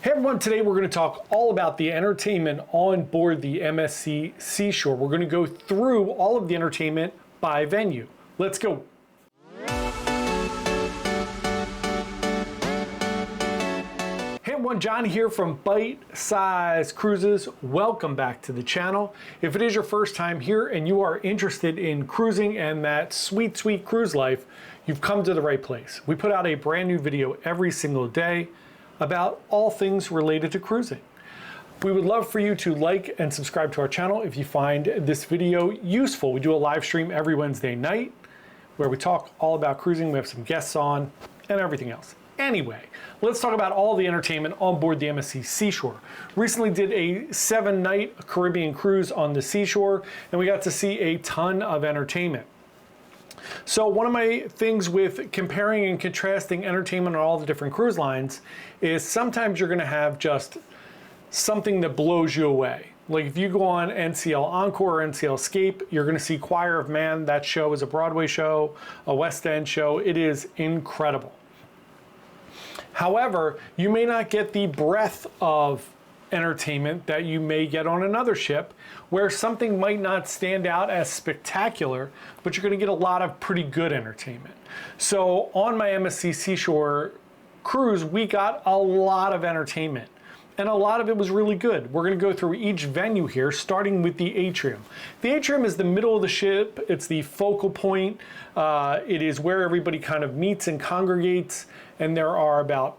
Hey everyone, today we're going to talk all about the entertainment on board the MSC Seashore. We're going to go through all of the entertainment by venue. Let's go. Hey everyone, John here from Byte-size Cruises. Welcome back to the channel. If it is your first time here and you are interested in cruising and that sweet, sweet cruise life, you've come to the right place. We put out a brand new video every single day about all things related to cruising. We would love for you to like and subscribe to our channel if you find this video useful. We do a live stream every Wednesday night where we talk all about cruising. We have some guests on and everything else. Anyway, let's talk about all the entertainment on board the MSC Seashore. Recently did a 7-night Caribbean cruise on the Seashore, and we got to see a ton of entertainment. So one of my things with comparing and contrasting entertainment on all the different cruise lines is sometimes you're going to have just something that blows you away. Like if you go on NCL Encore or NCL Escape, you're going to see Choir of Man. That show is a Broadway show, a West End show. It is incredible. However, you may not get the breadth of entertainment that you may get on another ship where something might not stand out as spectacular, but you're going to get a lot of pretty good entertainment. So on my MSC Seashore cruise, we got a lot of entertainment and a lot of it was really good. We're going to go through each venue here, starting with the atrium. The atrium is the middle of the ship. It's the focal point. It is where everybody kind of meets and congregates. And there are about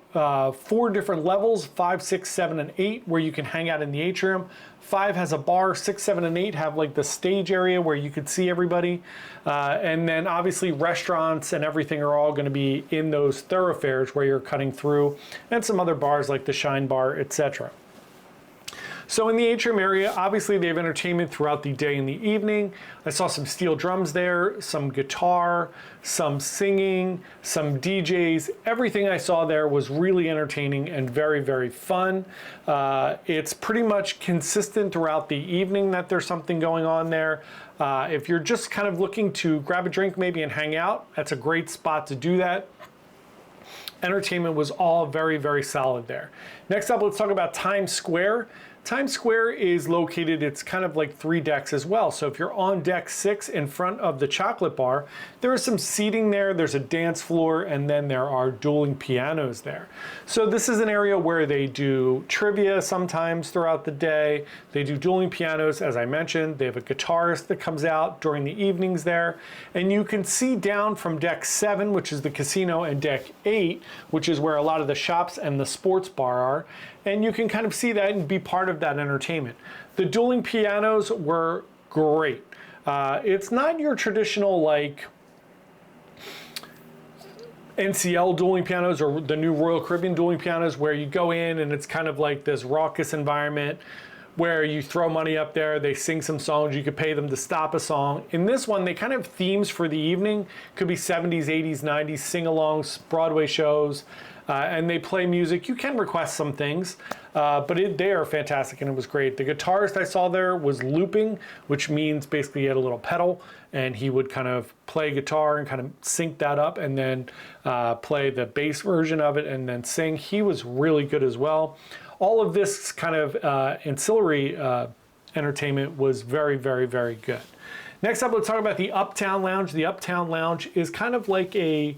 4 different levels, 5, 6, 7, and 8, where you can hang out in the atrium. 5 has a bar, 6, 7, and 8 have like the stage area where you could see everybody. And then obviously restaurants and everything are all going to be in those thoroughfares where you're cutting through, and some other bars like the Shine Bar, etc. So in the atrium area, obviously they have entertainment throughout the day and the evening. I saw some steel drums there, some guitar, some singing, some DJs. Everything I saw there was really entertaining and very, very fun. It's pretty much consistent throughout the evening that there's something going on there. If you're just kind of looking to grab a drink maybe and hang out, that's a great spot to do that. Entertainment was all very, very solid there. Next up, let's talk about Times Square. Times Square is located, it's kind of like 3 decks as well. So if you're on deck 6 in front of the chocolate bar, there is some seating there, there's a dance floor, and then there are dueling pianos there. So this is an area where they do trivia sometimes throughout the day. They do dueling pianos, as I mentioned. They have a guitarist that comes out during the evenings there. And you can see down from deck 7, which is the casino, and deck 8, which is where a lot of the shops and the sports bar are. And you can kind of see that and be part of that entertainment. The dueling pianos were great. It's not your traditional like NCL dueling pianos or the new Royal Caribbean dueling pianos where you go in and it's kind of like this raucous environment where you throw money up there, they sing some songs, you could pay them to stop a song. In this one, they kind of have themes for the evening. Could be 70s, 80s, 90s, sing-alongs, Broadway shows, and they play music. You can request some things, but they are fantastic and it was great. The guitarist I saw there was looping, which means basically he had a little pedal and he would kind of play guitar and kind of sync that up and then play the bass version of it and then sing. He was really good as well. All of this kind of ancillary entertainment was very, very, very good. Next up, let's talk about the Uptown Lounge. The Uptown Lounge is kind of like a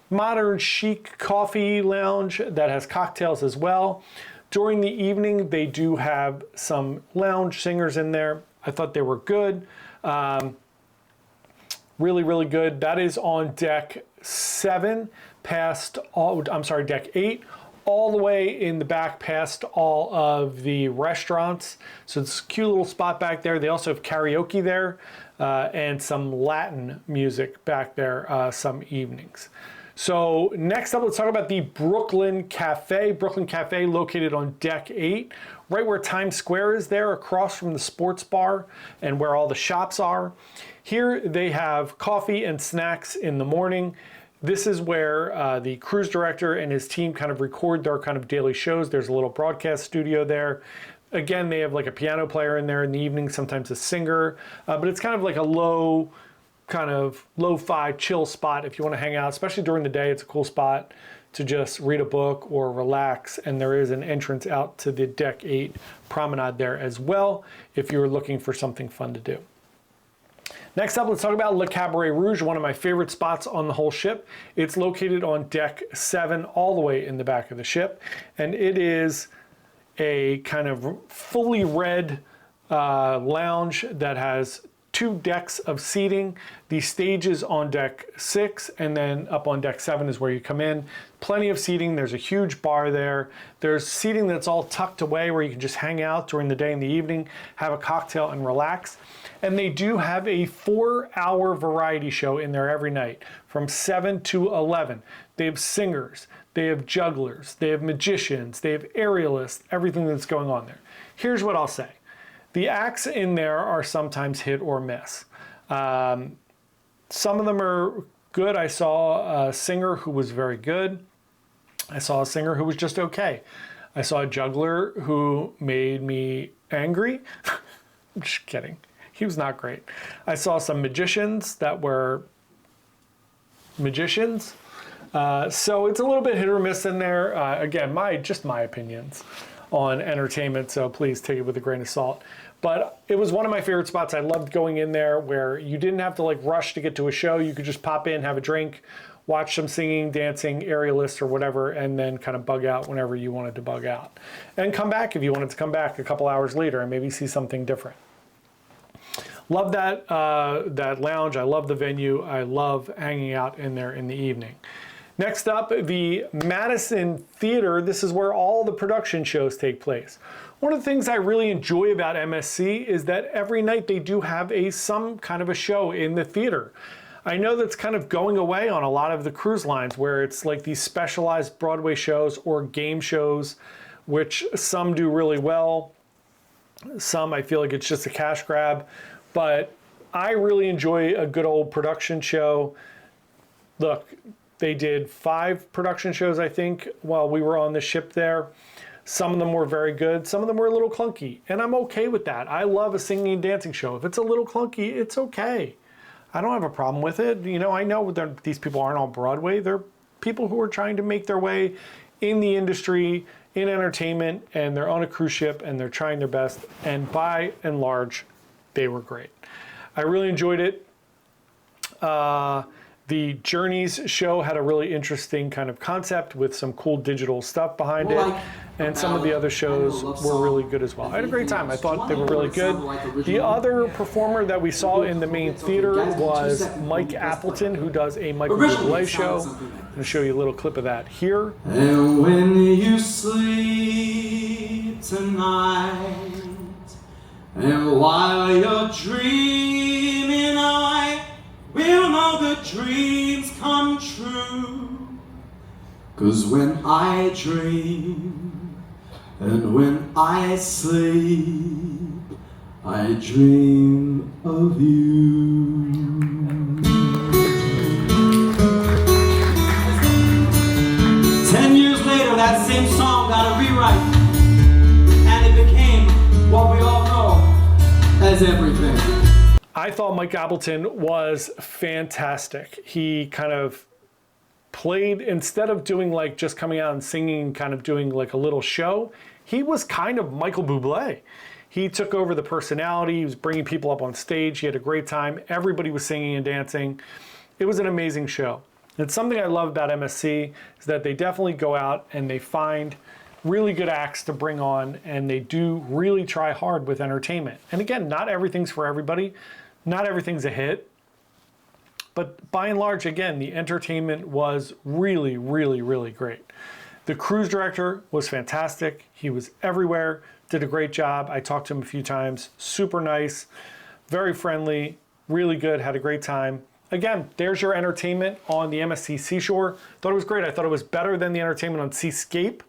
modern chic coffee lounge that has cocktails as well. During the evening, they do have some lounge singers in there. I thought they were good. Really, really good. That is on deck 7 past all, I'm sorry, deck 8. All the way in the back past all of the restaurants. So it's a cute little spot back there. They also have karaoke there and some Latin music back there some evenings. So next up, let's talk about the Brooklyn Cafe. Brooklyn Cafe located on deck 8, right where Times Square is there, across from the sports bar and where all the shops are. Here they have coffee and snacks in the morning. This is where the cruise director and his team kind of record their kind of daily shows. There's a little broadcast studio there. Again, they have like a piano player in there in the evening, sometimes a singer, but it's kind of like a low kind of lo-fi chill spot if you want to hang out, especially during the day. It's a cool spot to just read a book or relax, and there is an entrance out to the Deck 8 promenade there as well if you're looking for something fun to do. Next up, let's talk about Le Cabaret Rouge, one of my favorite spots on the whole ship. It's located on Deck 7, all the way in the back of the ship, and it is a kind of fully red lounge that has 2 decks of seating. The stage is on Deck 6, and then up on Deck 7 is where you come in. Plenty of seating. There's a huge bar there. There's seating that's all tucked away where you can just hang out during the day and the evening, have a cocktail and relax. And they do have a 4-hour variety show in there every night from 7 to 11. They have singers, they have jugglers, they have magicians, they have aerialists, everything that's going on there. Here's what I'll say. The acts in there are sometimes hit or miss. Some of them are good. I saw a singer who was very good. I saw a singer who was just okay. I saw a juggler who made me angry. I'm just kidding. He was not great. I saw some magicians that were magicians. So it's a little bit hit or miss in there. Again, just my opinions on entertainment, so please take it with a grain of salt. But it was one of my favorite spots. I loved going in there where you didn't have to like rush to get to a show. You could just pop in, have a drink, watch some singing, dancing, aerialists or whatever, and then kind of bug out whenever you wanted to bug out. And come back if you wanted to come back a couple hours later and maybe see something different. Love that, that lounge. I love the venue. I love hanging out in there in the evening. Next up, the Madison Theater. This is where all the production shows take place. One of the things I really enjoy about MSC is that every night they do have some kind of a show in the theater. I know that's kind of going away on a lot of the cruise lines where it's like these specialized Broadway shows or game shows, which some do really well. Some I feel like it's just a cash grab, but I really enjoy a good old production show. Look, they did 5 production shows, I think, while we were on the ship there. Some of them were very good. Some of them were a little clunky, and I'm okay with that. I love a singing and dancing show. If it's a little clunky, it's okay. I don't have a problem with it. You know, I know that these people aren't on Broadway. They're people who are trying to make their way in the industry, in entertainment, and they're on a cruise ship, and they're trying their best. And by and large, they were great. I really enjoyed it. The Journeys show had a really interesting kind of concept with some cool digital stuff behind it. And some of the other shows were really good as well. I had a great time. I thought they were really good. The other performer that we saw in the main theater was Mike Appleton, who does a Michael Bublé show. I'm going to show you a little clip of that here. And when you sleep tonight, and while you're dreaming, I will know the dreams come true. 'Cause when I dream and when I sleep, I dream of you. 10 years later, that same song got a rewrite, and it became what we all know as Everything. I thought Mike Appleton was fantastic. He kind of played, instead of doing like just coming out and singing, kind of doing like a little show, he was kind of Michael Bublé. He took over the personality. He was bringing people up on stage. He had a great time. Everybody was singing and dancing. It was an amazing show. It's something I love about MSC is that they definitely go out and they find really good acts to bring on, and they do really try hard with entertainment. And again, not everything's for everybody. Not everything's a hit. But by and large, again, the entertainment was really, really, really great. The cruise director was fantastic. He was everywhere, did a great job. I talked to him a few times. Super nice, very friendly, really good, had a great time. Again, there's your entertainment on the MSC Seashore. Thought it was great. I thought it was better than the entertainment on Seascape,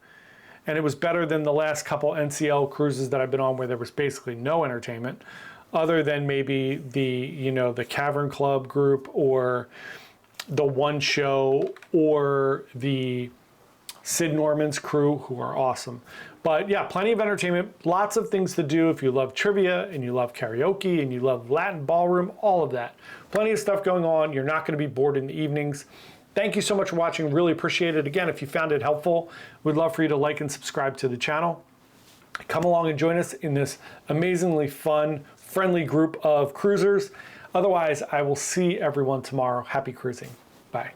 and it was better than the last couple NCL cruises that I've been on where there was basically no entertainment, other than maybe the Cavern Club group or the One Show or the Sid Norman's crew, who are awesome. But yeah, plenty of entertainment, lots of things to do if you love trivia and you love karaoke and you love Latin ballroom, all of that. Plenty of stuff going on. You're not going to be bored in the evenings. Thank you so much for watching. Really appreciate it. Again, if you found it helpful, we'd love for you to like and subscribe to the channel. Come along and join us in this amazingly fun, friendly group of cruisers. Otherwise, I will see everyone tomorrow. Happy cruising. Bye.